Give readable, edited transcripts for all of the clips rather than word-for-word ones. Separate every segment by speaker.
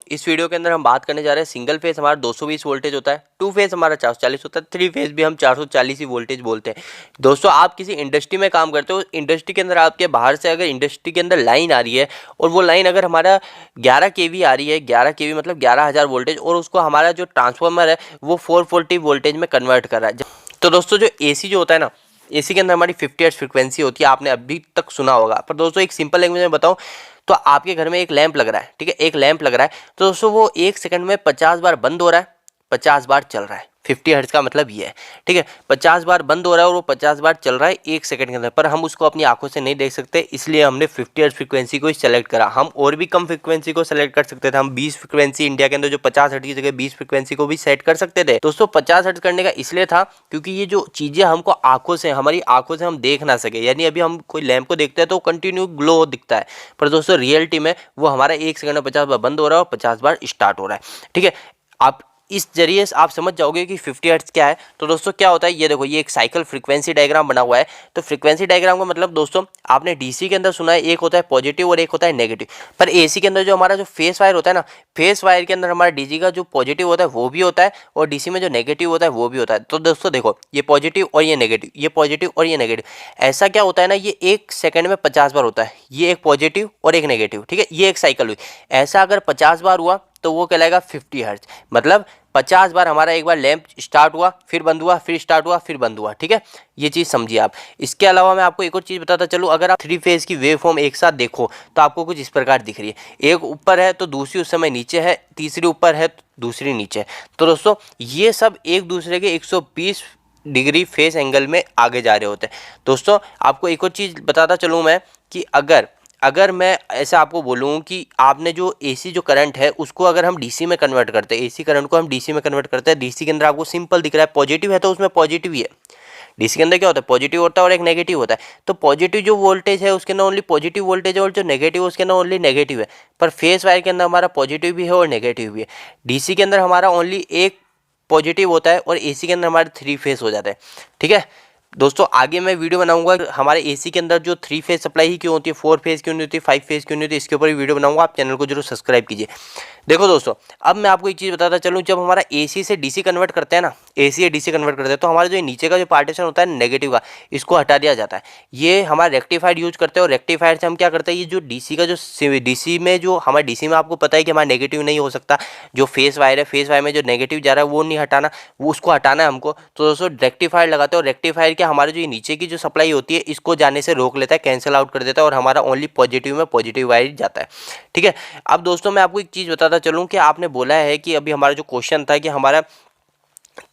Speaker 1: इस वीडियो के अंदर हम बात करने जा रहे हैं सिंगल फेस हमारा 220 वोल्टेज होता है, टू फेस हमारा 440 होता है, थ्री फेस भी हम 440 ही वोल्टेज बोलते हैं। दोस्तों आप किसी इंडस्ट्री में काम करते हो, इंडस्ट्री के अंदर आपके बाहर से अगर इंडस्ट्री के अंदर लाइन आ रही है और वो लाइन अगर हमारा 11 kV आ रही है, 11 kV मतलब 11,000 वोल्टेज, और उसको हमारा जो ट्रांसफार्मर है वो 440 वोल्टेज में कन्वर्ट कर रहा है। तो दोस्तों जो एसी जो होता है ना, एसी के अंदर हमारी 50 हर्ट्ज फ्रिक्वेंसी होती है, आपने अभी तक सुना होगा। पर दोस्तों एक सिंपल लैंग्वेज में बताऊं तो आपके घर में एक लैंप लग रहा है, ठीक है, एक लैंप लग रहा है, तो दोस्तों वो 1 सेकंड में 50 बार बंद हो रहा है, 50 बार चल रहा है। 50 हर्ट्ज का मतलब ये है, ठीक है, 50 बार बंद हो रहा है और वो 50 बार चल रहा है 1 सेकंड के अंदर। पर हम उसको अपनी आंखों से नहीं देख सकते, इसलिए हमने 50 हर्ट्ज फ्रिक्वेंसी को ही सेलेक्ट करा। हम और भी कम फ्रिक्वेंसी को सेलेक्ट कर सकते थे, हम 20 फ्रिक्वेंसी, इंडिया के अंदर जो 50 हर्ट्ज की जगह 20 फ्रिक्वेंसी को भी सेट कर सकते थे। दोस्तों 50 हर्ट्ज करने का इसलिए था क्योंकि ये जो चीजें हमको आंखों से, हमारी आंखों से हम देख ना सके, यानी अभी हम कोई लैंप को देखते हैं तो कंटिन्यू ग्लो दिखता है, पर दोस्तों रियलिटी में वो हमारा 1 सेकंड में 50 बार बंद हो रहा है और 50 बार स्टार्ट हो रहा है, ठीक है। आप इस जरिए से आप समझ जाओगे कि 50 हर्ट्ज क्या है। तो दोस्तों क्या होता है, ये देखो, ये एक साइकिल फ्रीक्वेंसी डायग्राम बना हुआ है। तो फ्रीक्वेंसी डायग्राम का मतलब दोस्तों आपने डीसी के अंदर सुना है, एक होता है पॉजिटिव और एक होता है नेगेटिव। पर एसी के अंदर जो हमारा जो फेस वायर होता है ना, फेस वायर के अंदर हमारा डीसी का जो पॉजिटिव होता है वो भी होता है और डीसी में जो नेगेटिव होता है वो भी होता है। तो दोस्तों देखो, ये पॉजिटिव और ये नेगेटिव, ये पॉजिटिव और ये नेगेटिव, ऐसा क्या होता है ना, ये 1 सेकंड में 50 बार होता है, ये एक पॉजिटिव और एक नेगेटिव, ठीक है, ये एक साइकिल हुई। ऐसा अगर 50 बार हुआ तो वो कहलाएगा 50 हर्ट्ज। मतलब 50 बार हमारा एक बार लैंप स्टार्ट हुआ, फिर बंद हुआ, फिर स्टार्ट हुआ, फिर बंद हुआ, ठीक है, ये चीज़ समझिए आप। इसके अलावा मैं आपको एक और चीज़ बताता चलूँ, अगर आप थ्री फेज की वेव फॉर्म एक साथ देखो तो आपको कुछ इस प्रकार दिख रही है, एक ऊपर है तो दूसरी उस समय नीचे है, तीसरी ऊपर है तो दूसरी नीचे है। तो दोस्तों ये सब एक दूसरे के 120 डिग्री फेस एंगल में आगे जा रहे होते हैं। दोस्तों आपको एक और चीज़ बताता चलूँ मैं कि अगर मैं ऐसा आपको बोलूँ कि आपने जो एसी जो करंट है उसको अगर हम डीसी में कन्वर्ट करते हैं, एसी करंट को हम डीसी में कन्वर्ट करते हैं, डीसी के अंदर आपको सिंपल दिख रहा है पॉजिटिव है तो उसमें पॉजिटिव ही है। डीसी के अंदर क्या होता है, पॉजिटिव होता है और एक नेगेटिव होता है। तो पॉजिटिव जो वोल्टेज है उसके अंदर ओनली पॉजिटिव वोल्टेज है और जो नेगेटिव है उसके अंदर ओनली नेगेटिव है। पर फेस वायर के अंदर हमारा पॉजिटिव भी है और नेगेटिव भी है। डीसी के अंदर हमारा ओनली एक पॉजिटिव होता है और एसी के अंदर हमारे 3 फेस हो जाता है, ठीक है। दोस्तों आगे मैं वीडियो बनाऊंगा हमारे एसी के अंदर जो 3 फेज सप्लाई ही क्यों होती है, 4 फेज क्यों नहीं होती, 5 फेज क्यों नहीं होती, इसके ऊपर भी वीडियो बनाऊंगा, आप चैनल को जरूर सब्सक्राइब कीजिए। देखो दोस्तों, अब मैं आपको एक चीज़ बताता चलूँ, जब हमारा एसी से डीसी कन्वर्ट करते हैं ना, एसी से डीसी कन्वर्ट करते हैं तो हमारा जो नीचे का जो पार्टीशन होता है नेगेटिव का, इसको हटा दिया जाता है। ये हमारा रेक्टिफाइड यूज करते हैं और रेक्टिफाइड से हम क्या करते हैं, ये जो डीसी का जो डीसी में जो हमारे डीसी में आपको पता है कि हमारा नेगेटिव नहीं हो सकता, जो फेस वायर है, फेस वायर में जो नेगेटिव जा रहा है वो नहीं हटाना, वो उसको हटाना है हमको। तो दोस्तों रेक्टिफायर लगाते हैं और रेक्टिफायर क्या हमारे जो नीचे की जो सप्लाई होती है इसको जाने से रोक लेता है, कैंसिल आउट कर देता है और हमारा ओनली पॉजिटिव में पॉजिटिव वायर जाता है, ठीक है। अब दोस्तों मैं आपको एक चीज़ बताता चलूँ कि आपने बोला है कि अभी हमारा जो क्वेश्चन था कि हमारा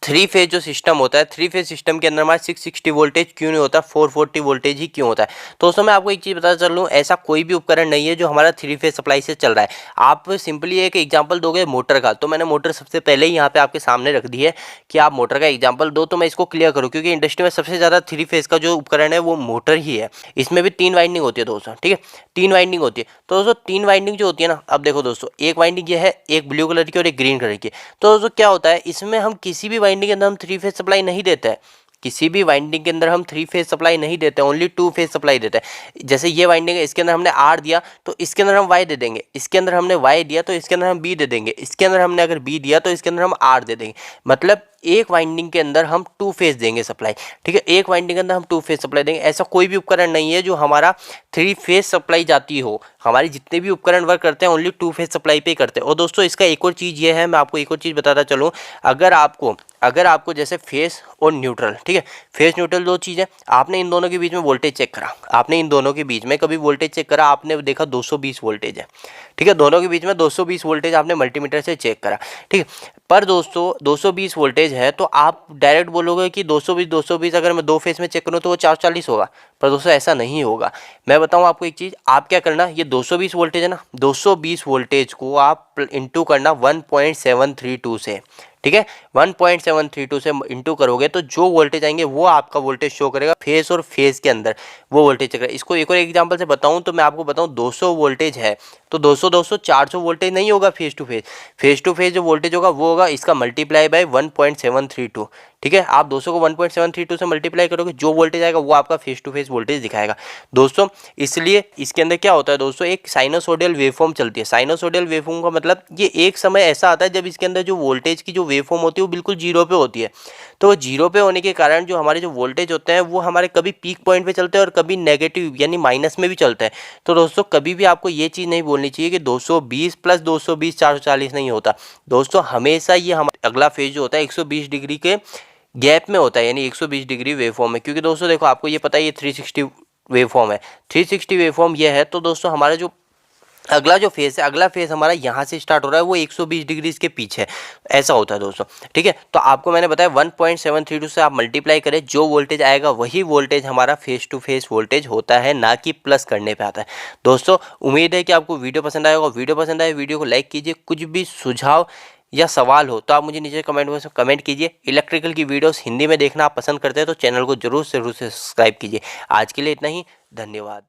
Speaker 1: 3 फेज जो सिस्टम होता है, 3 फेज सिस्टम के अंदर हमारा 660 वोल्टेज क्यों नहीं होता, 440 वोल्टेज ही क्यों होता है। तो दोस्तों मैं आपको एक चीज़ बताता चलूँ, ऐसा कोई भी उपकरण नहीं है जो हमारा 3 फेज सप्लाई से चल रहा है। आप सिंपली एक एग्जांपल दोगे मोटर का, तो मैंने मोटर सबसे पहले ही यहाँ पे आपके सामने रख दी है कि आप मोटर का एग्जाम्पल दो, तो मैं इसको क्लियर करूँ क्योंकि इंडस्ट्री में सबसे ज़्यादा 3 फेज का जो उपकरण है वो मोटर ही है। इसमें भी 3 वाइंडिंग होती है दोस्तों, ठीक है, 3 वाइंडिंग होती है। तो दोस्तों 3 वाइंडिंग जो होती है ना, अब देखो दोस्तों, एक वाइंडिंग ये है, एक ब्लू कलर की और एक ग्रीन कलर की। तो दोस्तों क्या होता है, इसमें हम किसी भी वाइंडिंग के अंदर हम 3 फेज सप्लाई नहीं देते हैं, किसी भी वाइंडिंग के अंदर हम 3 फेज सप्लाई नहीं देते, ओनली 2 फेज सप्लाई देते हैं। जैसे ये वाइंडिंग है, इसके अंदर हमने आर दिया तो इसके अंदर हम वाई दे देंगे, इसके अंदर हमने वाई दिया तो इसके अंदर हम बी दे देंगे, इसके अंदर हमने अगर बी दिया तो इसके अंदर हम आर दे देंगे। मतलब एक वाइंडिंग के अंदर हम 2 फेज देंगे सप्लाई, ठीक है, एक वाइंडिंग के अंदर हम 2 फेज सप्लाई देंगे। ऐसा कोई भी उपकरण नहीं है जो हमारा 3 फेज सप्लाई जाती हो, हमारी जितने भी उपकरण वर्क करते हैं ओनली 2 फेज सप्लाई पे करते हैं। और दोस्तों इसका एक और चीज़ ये है, मैं आपको एक और चीज़ बताता चलूँ, अगर आपको जैसे फेस और न्यूट्रल, ठीक है, फेस न्यूट्रल दो चीज़ें, आपने इन दोनों के बीच में वोल्टेज चेक करा, आपने इन दोनों के बीच में कभी वोल्टेज चेक करा, आपने देखा 220 वोल्टेज है, ठीक है, दोनों के बीच में 220 वोल्टेज आपने मल्टीमीटर से चेक करा, ठीक है। पर दोस्तों 220 वोल्टेज है तो आप डायरेक्ट बोलोगे कि 220 अगर मैं 2 फेज में चेक करूँ तो वो 440 होगा, पर दोस्तों ऐसा नहीं होगा। मैं बताऊँ आपको एक चीज़, आप क्या करना, ये 220 वोल्टेज है ना, 220 वोल्टेज को आप इंटू करना 1.732 से, ठीक है, 1.732 से इंटू करोगे तो जो वोल्टेज आएंगे वो आपका वोल्टेज शो करेगा फेस और फेस के अंदर, वो वोल्टेज चेक करेगा। इसको एक और एग्जांपल से बताऊं तो मैं आपको बताऊं 200 वोल्टेज है तो दोस्तों 400 वोल्टेज नहीं होगा फेस टू फेस जो वोल्टेज होगा वो होगा इसका मल्टीप्लाई बाय 1.732। ठीक है, आप 200 को 1.732 से मल्टीप्लाई करोगे, जो वोल्टेज आएगा वो आपका फेस टू फेस वोल्टेज दिखाएगा दोस्तों। इसलिए इसके अंदर क्या होता है दोस्तों, एक साइनोसोडियल वेवफॉर्म चलती है। साइनोसोडियल वेवफॉर्म का मतलब ये एक समय ऐसा आता है जब इसके अंदर जो वोल्टेज की जो वेवफॉर्म होती है वो बिल्कुल जीरो पे होती है। तो जीरो पे होने के कारण जो हमारे जो वोल्टेज होते हैं वो हमारे कभी पीक पॉइंट पे चलते हैं और कभी नेगेटिव यानी माइनस में भी चलते हैं। तो दोस्तों कभी भी आपको ये चीज़ नहीं बोलनी चाहिए कि 220 प्लस 220 440 नहीं होता दोस्तों। हमेशा ये हमारा अगला फेज जो होता है 120 डिग्री के गैप में होता है, यानी 120 डिग्री वेवफॉर्म है। क्योंकि दोस्तों देखो आपको ये पता है ये 360 वेवफॉर्म है, 360 वेवफॉर्म ये है। तो दोस्तों हमारा जो अगला जो फेस है, अगला फेस हमारा यहाँ से स्टार्ट हो रहा है, वो 120 डिग्री के पीछे है, ऐसा होता है दोस्तों। ठीक है, तो आपको मैंने बताया 1.732 से आप मल्टीप्लाई करें, जो वोल्टेज आएगा वही वोल्टेज हमारा फेस टू फेस वोल्टेज होता है, ना कि प्लस करने पे आता है दोस्तों। उम्मीद है कि आपको वीडियो पसंद आएगा। वीडियो पसंद आए वीडियो को लाइक कीजिए। कुछ भी सुझाव या सवाल हो तो आप मुझे नीचे कमेंट बॉक्स में कमेंट कीजिए। इलेक्ट्रिकल की वीडियोस हिंदी में देखना आप पसंद करते हैं तो चैनल को जरूर से सब्सक्राइब कीजिए। आज के लिए इतना ही, धन्यवाद।